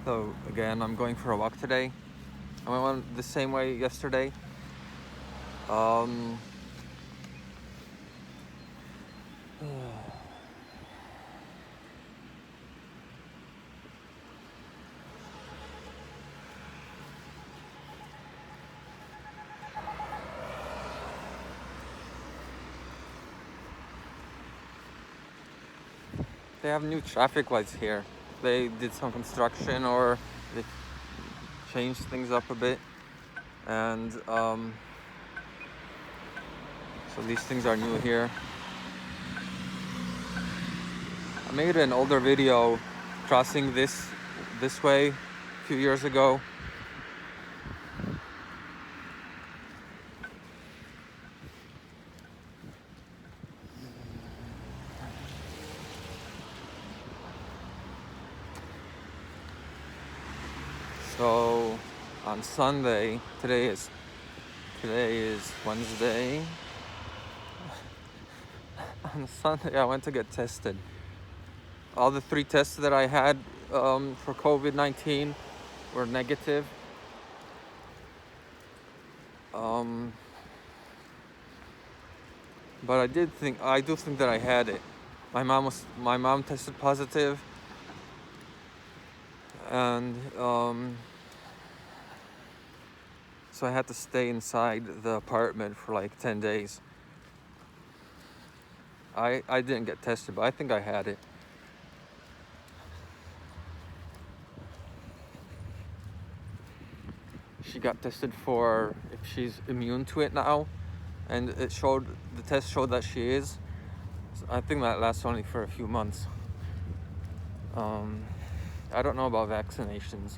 So again, I'm going for a walk today. I went the same way yesterday. Um, they have new traffic lights here. They did some construction or they changed things up a bit. And so these things are new here. I made an older video crossing this way a few years ago. So on Sunday, today is Wednesday. On Sunday, I went to get tested. All the 3 tests that I had for COVID-19 were negative. But I do think that I had it. My mom tested positive, and so I had to stay inside the apartment for like 10 days. I didn't get tested, but I think I had it. She got tested for if she's immune to it now, and the test showed that she is. So I think that lasts only for a few months. I don't know about vaccinations.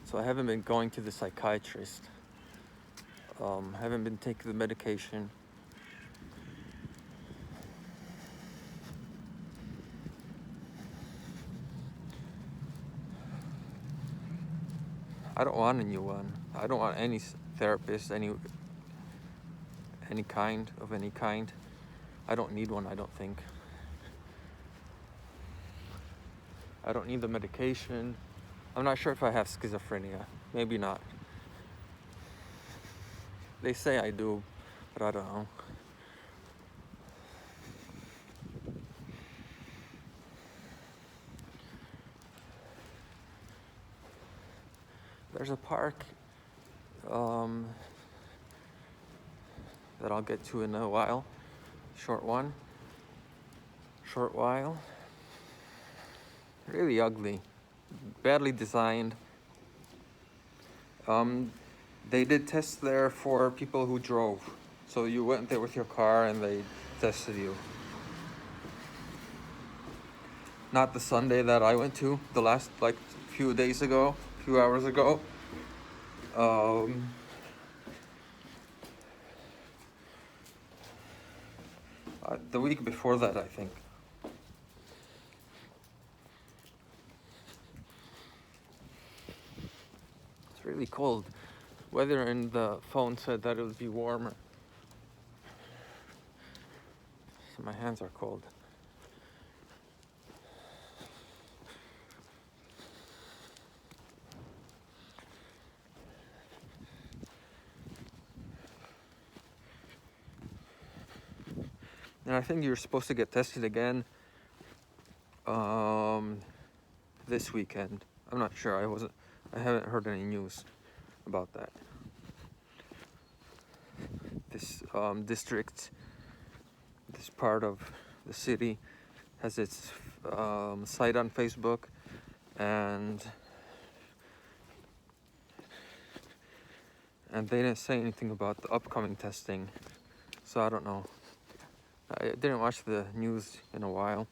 So I haven't been going to the psychiatrist. Haven't been taking the medication. I don't want a new one. I don't want any therapist, any kind. I don't need one, I don't think. I don't need the medication. I'm not sure if I have schizophrenia. Maybe not. They say I do, but I don't know. There's a park that I'll get to in a while. Short while. Really ugly. Badly designed. They did tests there for people who drove. So you went there with your car and they tested you. Not the Sunday that I went to, the last few hours ago. The week before that, I think. It's really cold. Weather in the phone said that it would be warmer. So my hands are cold. And I think you're supposed to get tested again this weekend. I'm not sure. I haven't heard any news about that. This district, this part of the city has its site on Facebook, and they didn't say anything about the upcoming testing, so I don't know. I didn't watch the news in a while,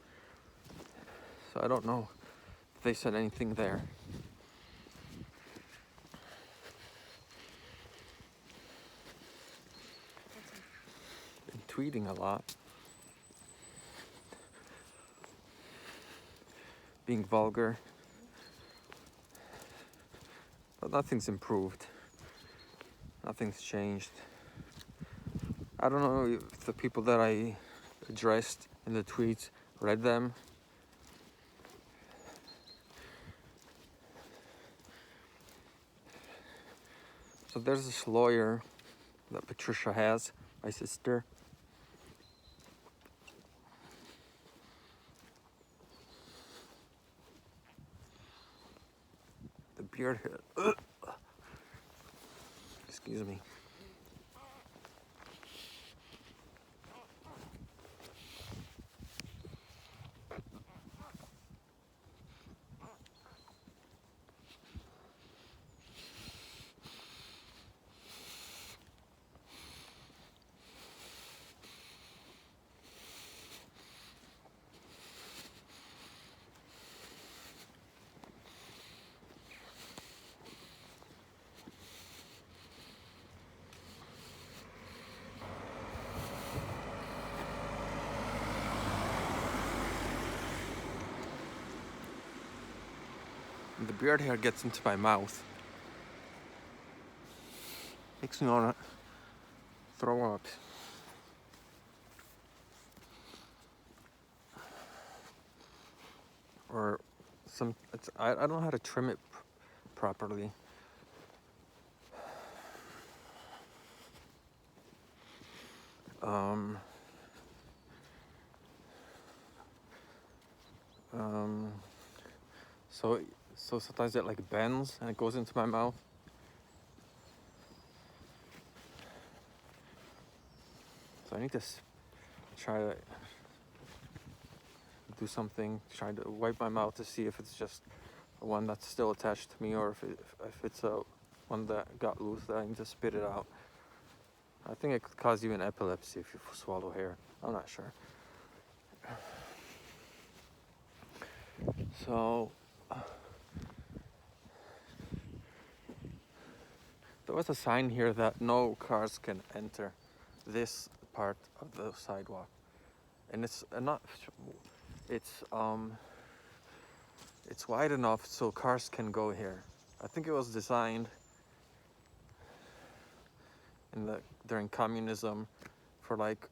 so I don't know if they said anything there. Been tweeting a lot. Being vulgar. But nothing's improved. Nothing's changed. I don't know if the people that I addressed in the tweets read them. So there's this lawyer that Patricia has, my sister. The beard hair. Excuse me. The beard hair gets into my mouth. Makes me wanna throw up. Or I don't know how to trim it properly. Um, um, so sometimes it like bends and it goes into my mouth. So I need to try to do something, try to wipe my mouth to see if it's just one that's still attached to me, or if it's a one that got loose that I need to spit it out. I think it could cause even epilepsy if you swallow hair. I'm not sure. So there was a sign here that no cars can enter this part of the sidewalk, and it's wide enough so cars can go here. I think it was designed during communism for like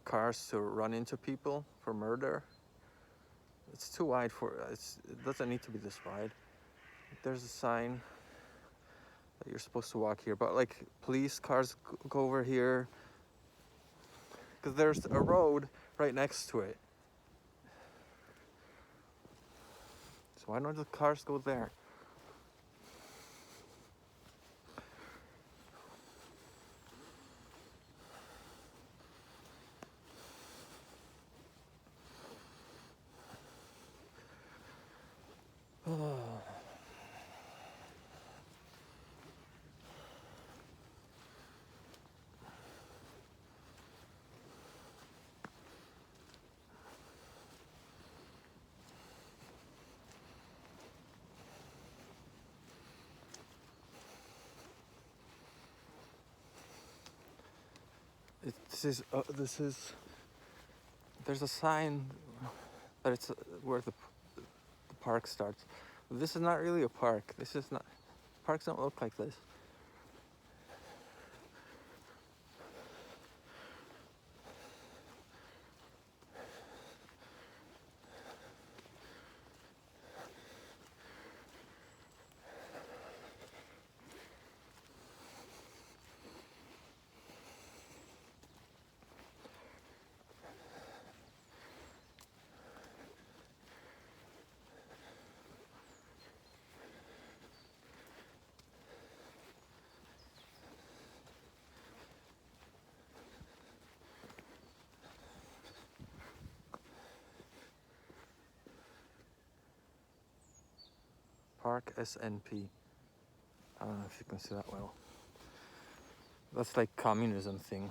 cars to run into people for murder. It's too wide it doesn't need to be this wide. There's a sign that you're supposed to walk here, but like police cars go over here because there's a road right next to it. So why don't the cars go there? There's a sign that it's where the park starts. This is not really a park. Parks don't look like this. Park SNP. I don't know if you can see that well. That's like communism thing.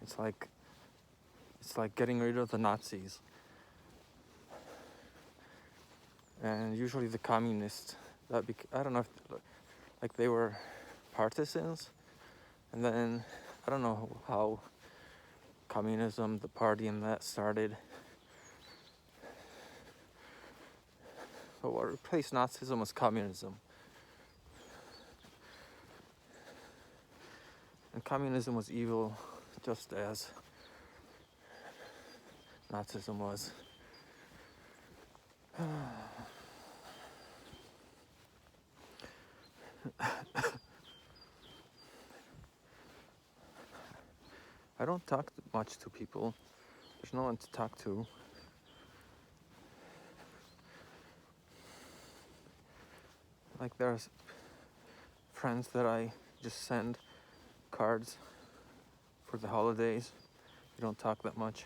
It's like getting rid of the Nazis. And usually the communists, I don't know if like they were partisans, and then I don't know how communism, the party and that started. So what replaced Nazism was communism. And communism was evil just as Nazism was. I don't talk much to people. There's no one to talk to. Like there's friends that I just send cards for the holidays. We don't talk that much.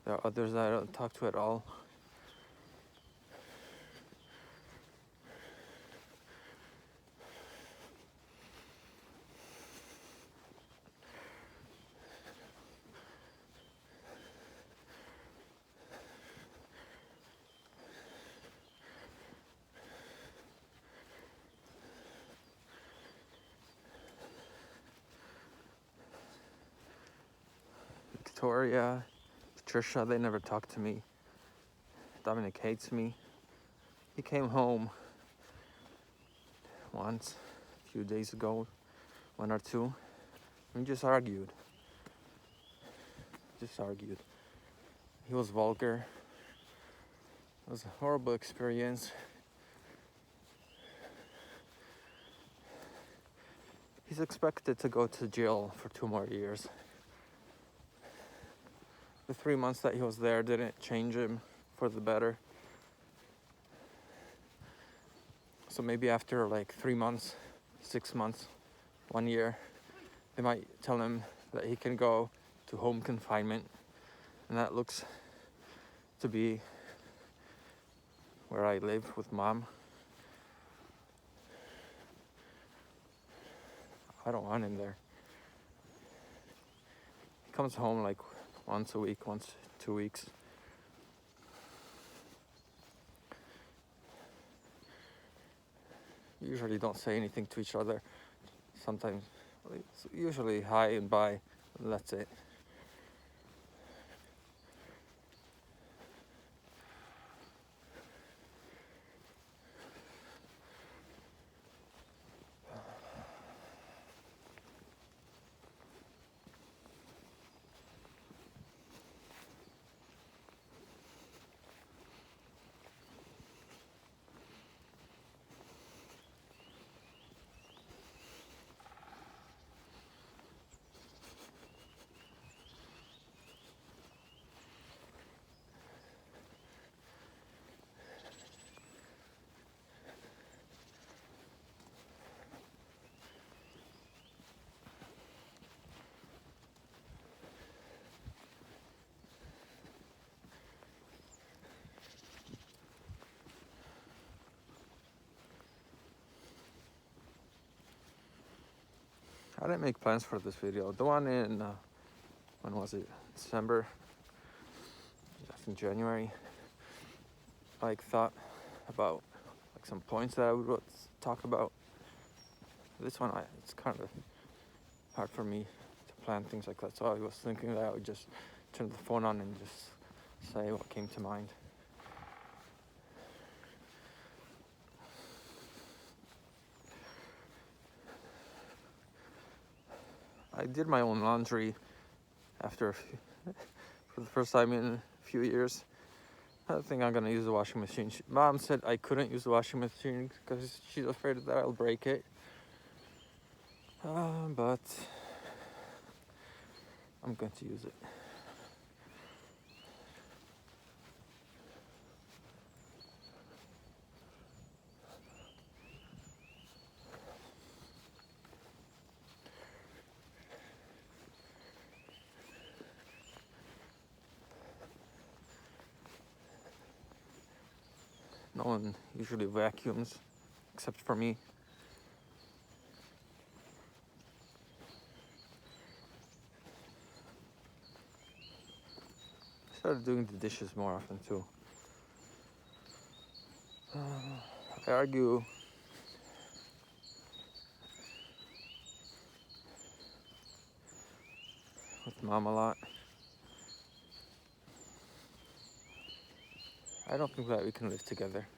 There are others that I don't talk to at all. Victoria, Patricia, they never talk to me. Dominic hates me. He came home once, a few days ago, 1 or 2, and just argued. He was vulgar. It was a horrible experience. He's expected to go to jail for 2 more years. The 3 months that he was there didn't change him for the better. So maybe after like 3 months, 6 months, 1 year, they might tell him that he can go to home confinement. And that looks to be where I live with Mom. I don't want him there. He comes home like once a week, 2 weeks. Usually don't say anything to each other. Sometimes, it's usually hi and bye, and that's it. I didn't make plans for this video. The one in, when was it? December? I think January. I thought about like some points that I would talk about. This one, it's kind of hard for me to plan things like that. So I was thinking that I would just turn the phone on and just say what came to mind. I did my own laundry after for the first time in a few years. I don't think I'm gonna use the washing machine. Mom said I couldn't use the washing machine because she's afraid that I'll break it. But I'm going to use it. No one usually vacuums, except for me. I started doing the dishes more often too. I argue with Mom a lot. I don't think that we can live together.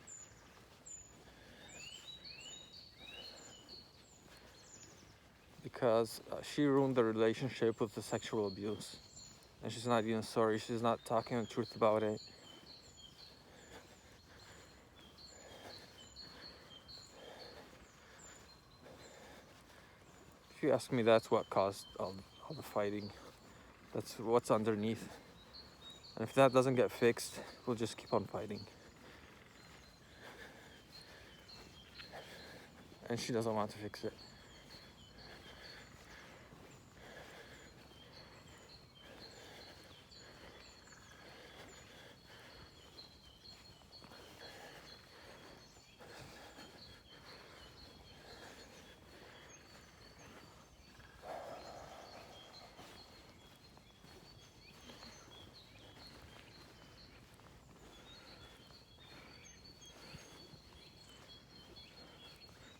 because she ruined the relationship with the sexual abuse. And she's not even sorry. She's not talking the truth about it. If you ask me, that's what caused all the fighting. That's what's underneath. And if that doesn't get fixed, we'll just keep on fighting. And she doesn't want to fix it.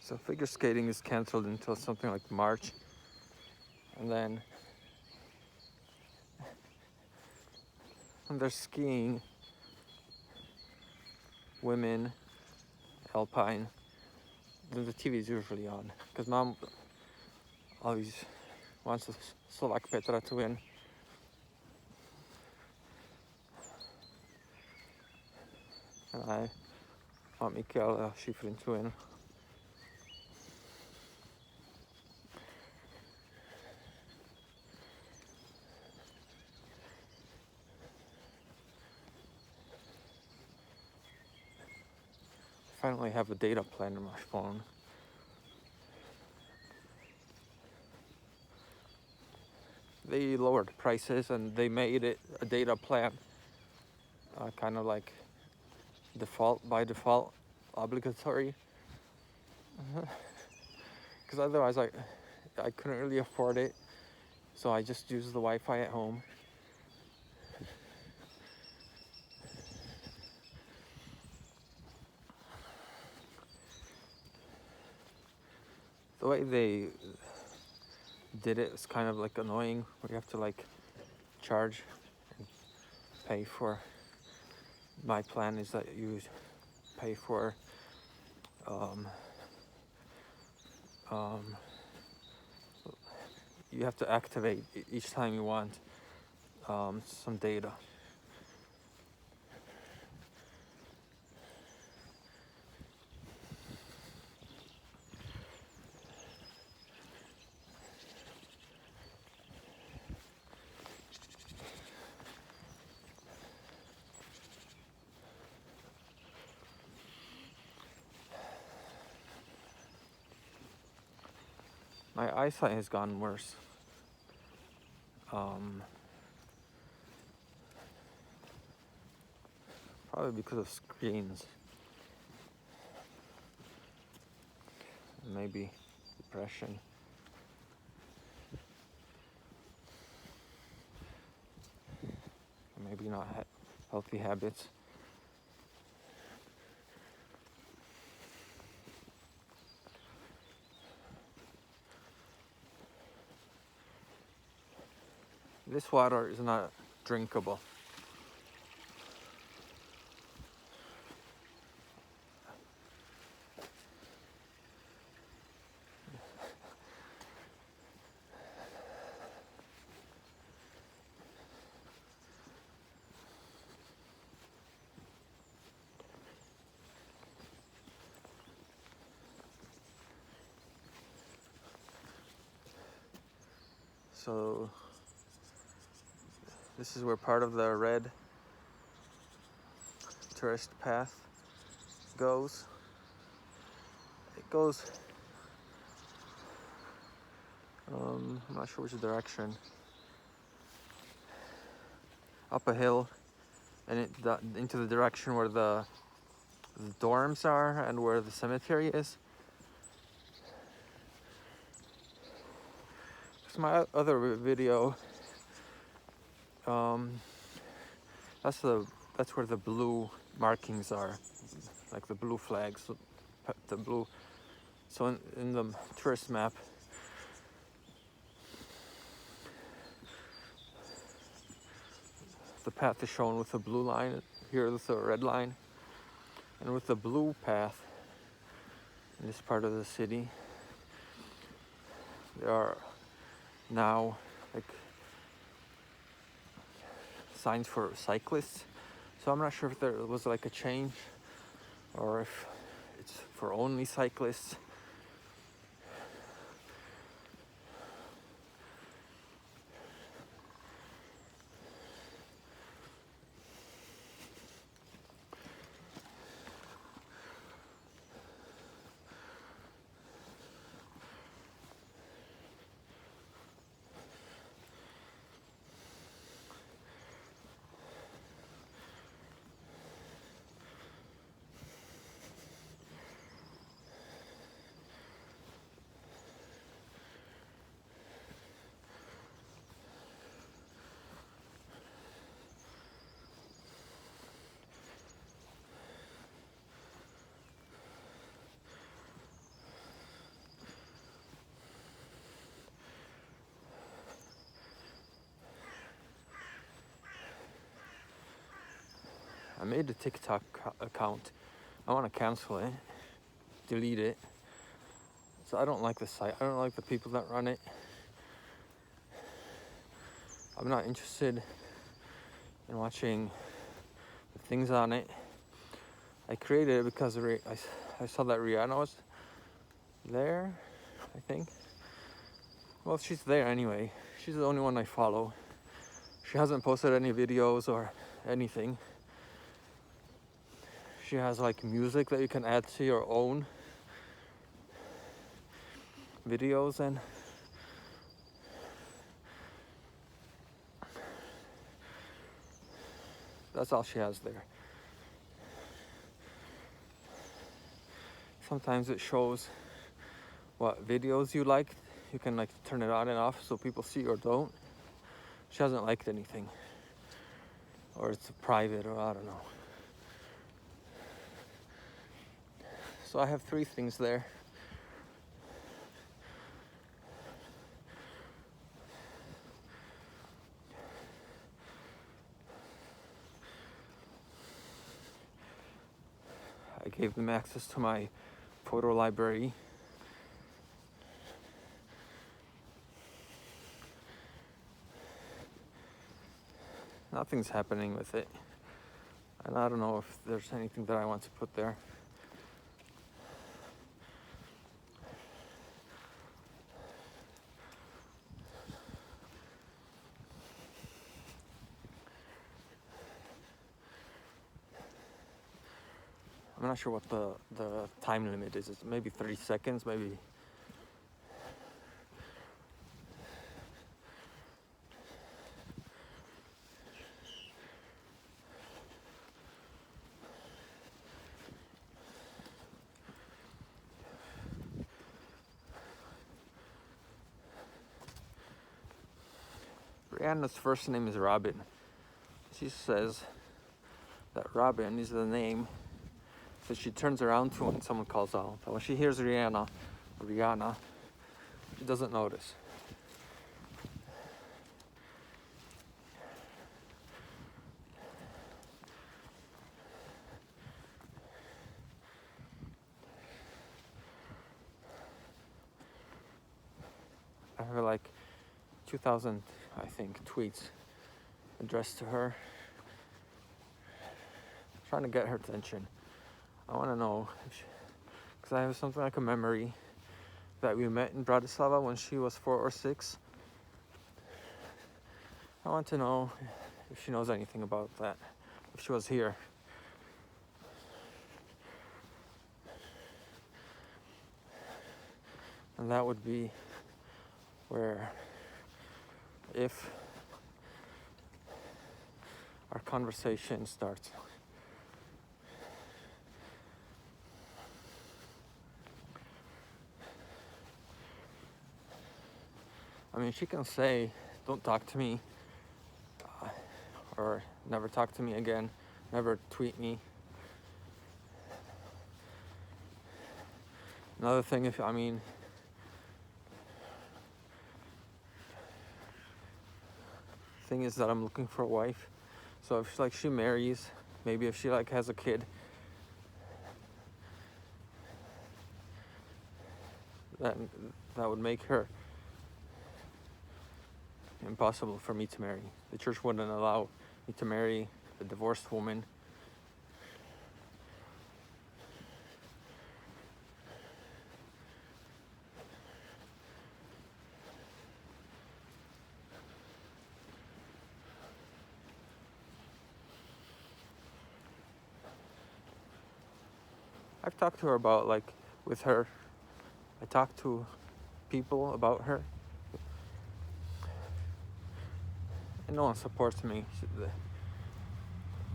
So figure skating is canceled until something like March. And then when they're skiing, women, alpine, then the TV is usually on. Because mom always wants Slovak Petra to win. And I want Mikael Schifrin to win. Finally have a data plan on my phone. They lowered prices and they made it a data plan, kind of like by default, obligatory. Because otherwise I couldn't really afford it, so I just used the Wi-Fi at home. The way they did it was kind of like annoying, where you have to like charge and pay for. My plan is that you pay for you have to activate each time you want some data. My eyesight has gotten worse. Probably because of screens. Maybe depression. Maybe not healthy habits. This water is not drinkable. So this is where part of the red tourist path goes. It goes, I'm not sure which direction, up a hill and into the direction where the dorms are and where the cemetery is. It's my other video. That's where the blue markings are, like the blue flags, the blue. So in the tourist map, the path is shown with a blue line. Here with a red line, and with the blue path in this part of the city, there are now like signs for cyclists. So I'm not sure if there was like a change or if it's for only cyclists. I made a TikTok account. I want to cancel it, delete it. So I don't like the site. I don't like the people that run it. I'm not interested in watching the things on it. I created it because I saw that Rihanna was there, I think. Well, she's there anyway. She's the only one I follow. She hasn't posted any videos or anything. She has like music that you can add to your own videos, and that's all she has there. Sometimes it shows what videos you like. You can like turn it on and off so people see or don't. She hasn't liked anything, or it's private, or I don't know. So I have 3 things there. I gave them access to my photo library. Nothing's happening with it. And I don't know if there's anything that I want to put there. I'm not sure what the time limit is. It's maybe 30 seconds, maybe. Rihanna's first name is Robin. She says that Robin is the name that she turns around to when someone calls out. But when she hears Rihanna, she doesn't notice. I have like 2,000, I think, tweets addressed to her, trying to get her attention. I want to know, because I have something like a memory that we met in Bratislava when she was 4 or 6. I want to know if she knows anything about that, if she was here. And that would be where, if our conversation starts. I mean, she can say, don't talk to me, or never talk to me again, never tweet me. Another thing, thing is that I'm looking for a wife. So if she marries, maybe if she has a kid, that would make her impossible for me to marry. The church wouldn't allow me to marry a divorced woman. I've talked to her about, like, with her. I talked to people about her, and no one supports me.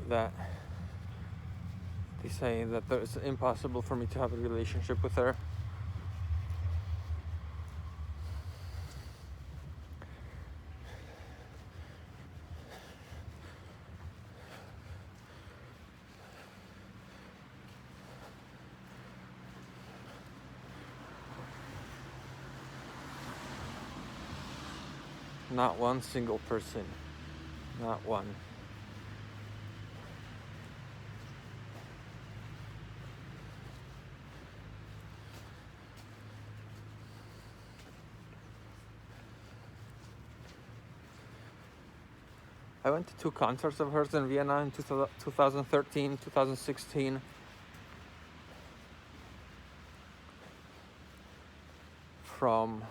That they say that it's impossible for me to have a relationship with her. Not one single person. Not one. I went to 2 concerts of hers in Vienna in 2013, 2016. From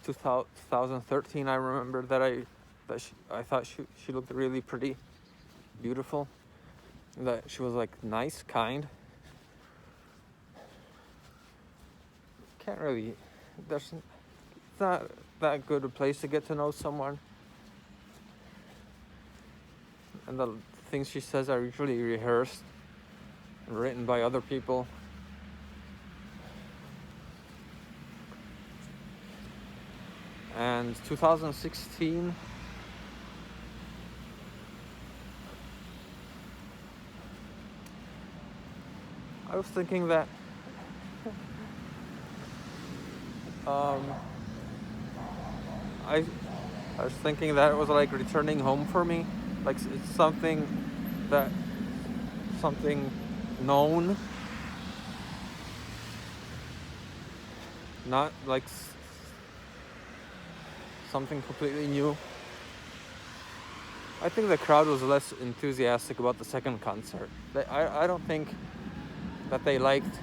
2013, I remember that I thought she looked really pretty, beautiful. That she was, like, nice, kind. Can't really. It's not that good a place to get to know someone. And the things she says are usually rehearsed and written by other people. And 2016, I was thinking that I was thinking that it was like returning home for me. Like, it's something known, not like something completely new. I think the crowd was less enthusiastic about the second concert. I don't think that they liked.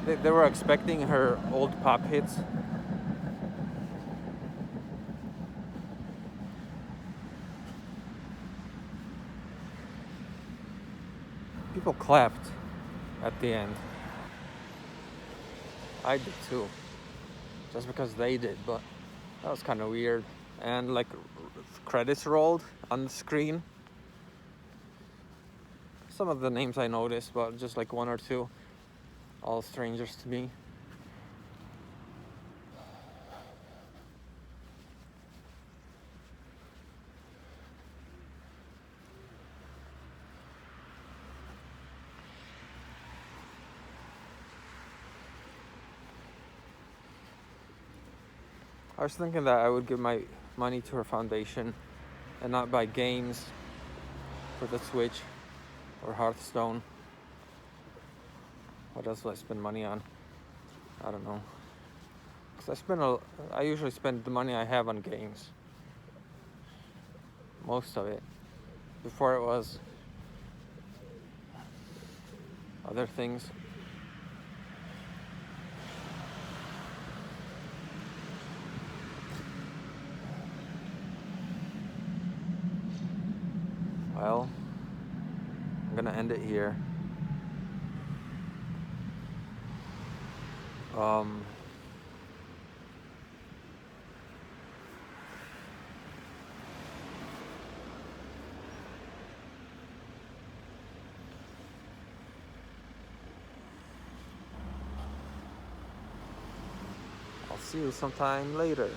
They were expecting her old pop hits. People clapped at the end. I did too. Just because they did, but that was kind of weird. And, like, credits rolled on the screen. Some of the names I noticed, but just like 1 or 2. All strangers to me. I was thinking that I would give my money to her foundation and not buy games for the Switch or Hearthstone. What else do I spend money on? I don't know. Because I usually spend the money I have on games. Most of it. Before it was other things. Well, I'm gonna end it here. I'll see you sometime later.